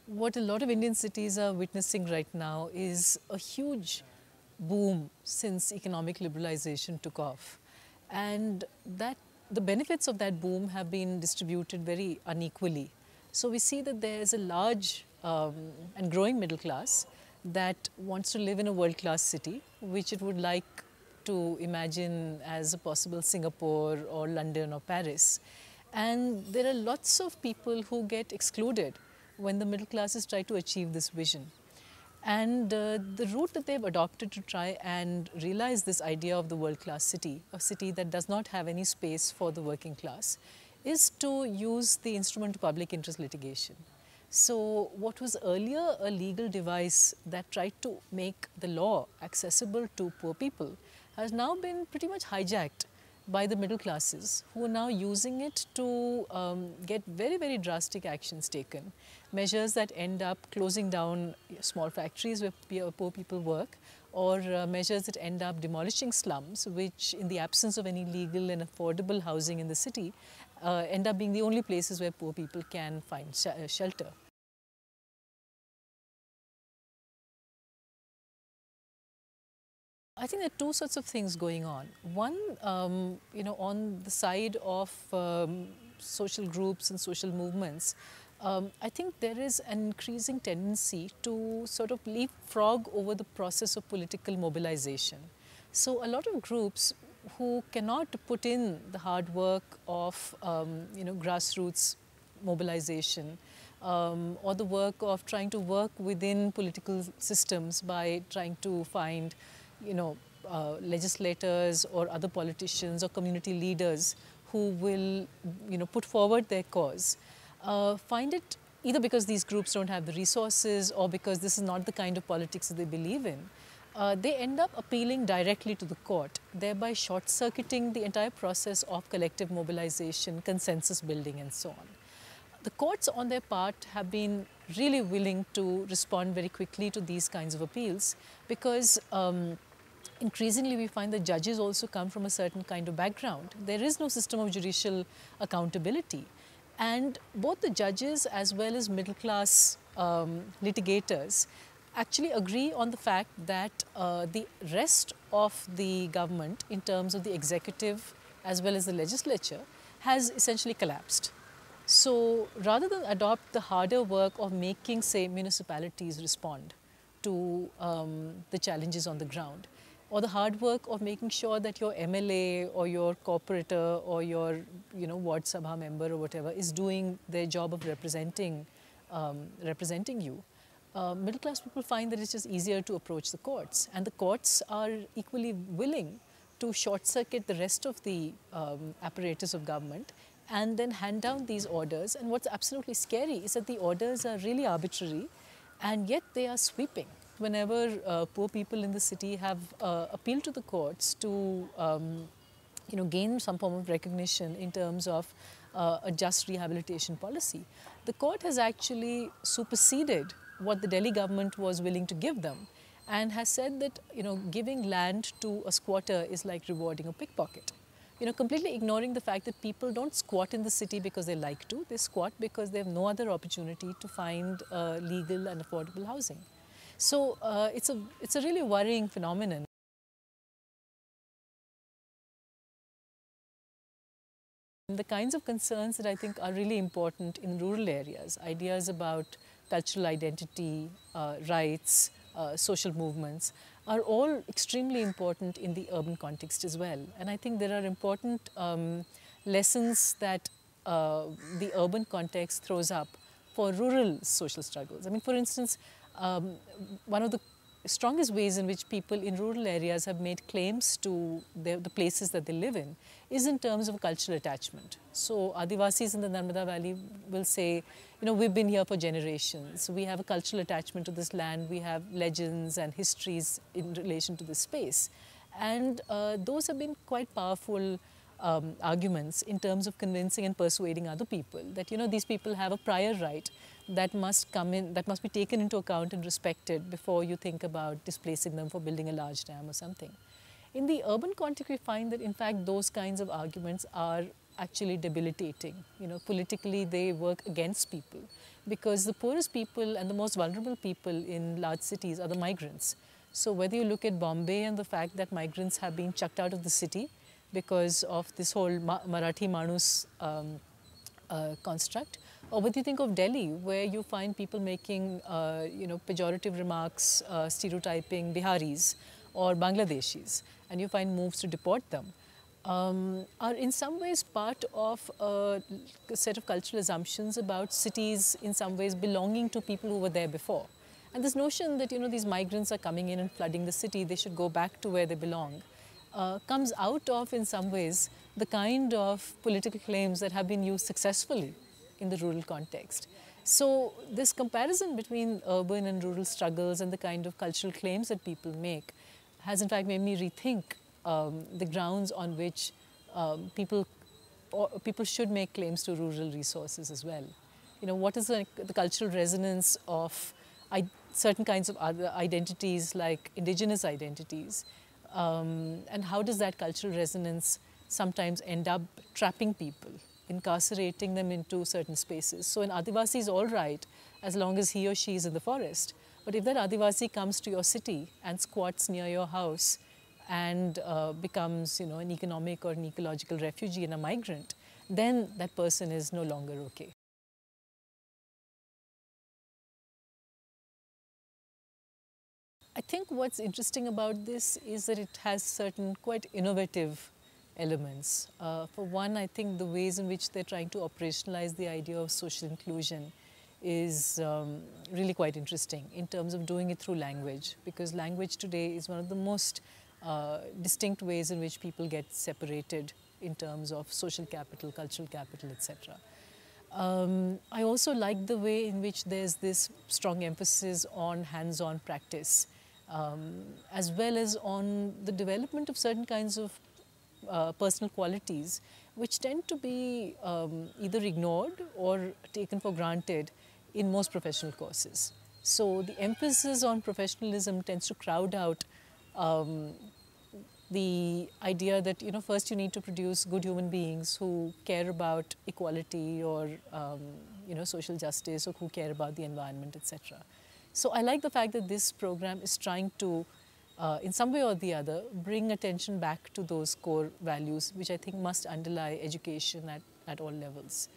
What a lot of Indian cities are witnessing right now is a huge boom since economic liberalization took off. And that the benefits of that boom have been distributed very unequally. So we see that there is a large and growing middle class that wants to live in a world-class city, which it would like to imagine as a possible Singapore or London or Paris. And there are lots of people who get excluded when the middle classes try to achieve this vision. And the route that they've adopted to try and realize this idea of the world-class city, a city that does not have any space for the working class, is to use the instrument of public interest litigation. So what was earlier a legal device that tried to make the law accessible to poor people has now been pretty much hijacked by the middle classes, who are now using it to get very, very drastic actions taken. Measures that end up closing down small factories where poor people work, or measures that end up demolishing slums, which in the absence of any legal and affordable housing in the city, end up being the only places where poor people can find shelter. I think there are two sorts of things going on. One, on the side of social groups and social movements, I think there is an increasing tendency to sort of leapfrog over the process of political mobilization. So a lot of groups who cannot put in the hard work of, grassroots mobilization, or the work of trying to work within political systems by trying to find legislators or other politicians or community leaders who will, put forward their cause, find it either because these groups don't have the resources or because this is not the kind of politics that they believe in. They end up appealing directly to the court, thereby short-circuiting the entire process of collective mobilization, consensus building, and so on. The courts, on their part, have been really willing to respond very quickly to these kinds of appeals because increasingly we find that judges also come from a certain kind of background. There is no system of judicial accountability. And both the judges as well as middle class litigators actually agree on the fact that the rest of the government, in terms of the executive as well as the legislature, has essentially collapsed. So rather than adopt the harder work of making, say, municipalities respond to the challenges on the ground, or the hard work of making sure that your MLA or your corporator or your ward sabha member or whatever is doing their job of representing you, middle class people find that it's just easier to approach the courts, and the courts are equally willing to short circuit the rest of the apparatus of government and then hand down these orders. And what's absolutely scary is that the orders are really arbitrary, and yet they are sweeping. Whenever poor people in the city have appealed to the courts to gain some form of recognition in terms of a just rehabilitation policy, the court has actually superseded what the Delhi government was willing to give them, and has said that giving land to a squatter is like rewarding a pickpocket. Completely ignoring the fact that people don't squat in the city because they like to. They squat because they have no other opportunity to find legal and affordable housing. So it's a really worrying phenomenon. The kinds of concerns that I think are really important in rural areas, ideas about cultural identity, rights, social movements, are all extremely important in the urban context as well. And I think there are important lessons that the urban context throws up for rural social struggles. I mean, for instance, one of the strongest ways in which people in rural areas have made claims to the places that they live in is in terms of cultural attachment. So Adivasis in the Narmada Valley will say, we've been here for generations. We have a cultural attachment to this land. We have legends and histories in relation to this space. And those have been quite powerful arguments in terms of convincing and persuading other people that, these people have a prior right that must be taken into account and respected before you think about displacing them for building a large dam or something. In the urban context, we find that in fact those kinds of arguments are actually debilitating. Politically they work against people, because the poorest people and the most vulnerable people in large cities are the migrants. So whether you look at Bombay and the fact that migrants have been chucked out of the city because of this whole Marathi Manus construct, or whether you think of Delhi, where you find people making pejorative remarks, stereotyping Biharis or Bangladeshis, and you find moves to deport them, are in some ways part of a set of cultural assumptions about cities in some ways belonging to people who were there before. And this notion that these migrants are coming in and flooding the city, they should go back to where they belong, comes out of, in some ways, the kind of political claims that have been used successfully in the rural context. So this comparison between urban and rural struggles and the kind of cultural claims that people make has in fact made me rethink the grounds on which people should make claims to rural resources as well. What is the cultural resonance of certain kinds of other identities like indigenous identities, and how does that cultural resonance sometimes end up trapping people, incarcerating them into certain spaces. So an Adivasi is all right as long as he or she is in the forest. But if that Adivasi comes to your city and squats near your house and becomes an economic or an ecological refugee and a migrant, then that person is no longer okay. I think what's interesting about this is that it has certain quite innovative elements. For one, I think the ways in which they're trying to operationalize the idea of social inclusion is really quite interesting in terms of doing it through language, because language today is one of the most distinct ways in which people get separated in terms of social capital, cultural capital, etc. I also like the way in which there's this strong emphasis on hands-on practice, as well as on the development of certain kinds of personal qualities which tend to be either ignored or taken for granted in most professional courses. So the emphasis on professionalism tends to crowd out the idea that first you need to produce good human beings who care about equality or social justice, or who care about the environment, etc. So I like the fact that this program is trying to in some way or the other bring attention back to those core values which I think must underlie education at all levels.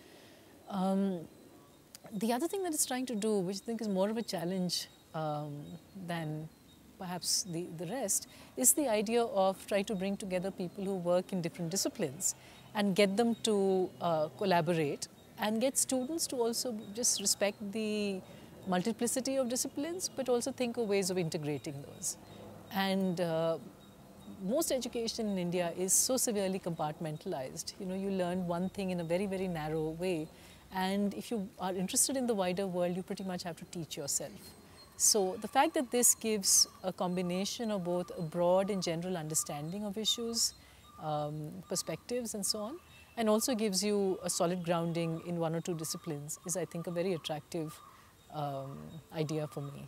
The other thing that it's trying to do, which I think is more of a challenge than perhaps the rest, is the idea of trying to bring together people who work in different disciplines and get them to collaborate, and get students to also just respect the multiplicity of disciplines, but also think of ways of integrating those. And most education in India is so severely compartmentalized. You learn one thing in a very, very narrow way, and if you are interested in the wider world, you pretty much have to teach yourself. So the fact that this gives a combination of both a broad and general understanding of issues, perspectives and so on, and also gives you a solid grounding in one or two disciplines is, I think, a very attractive idea for me.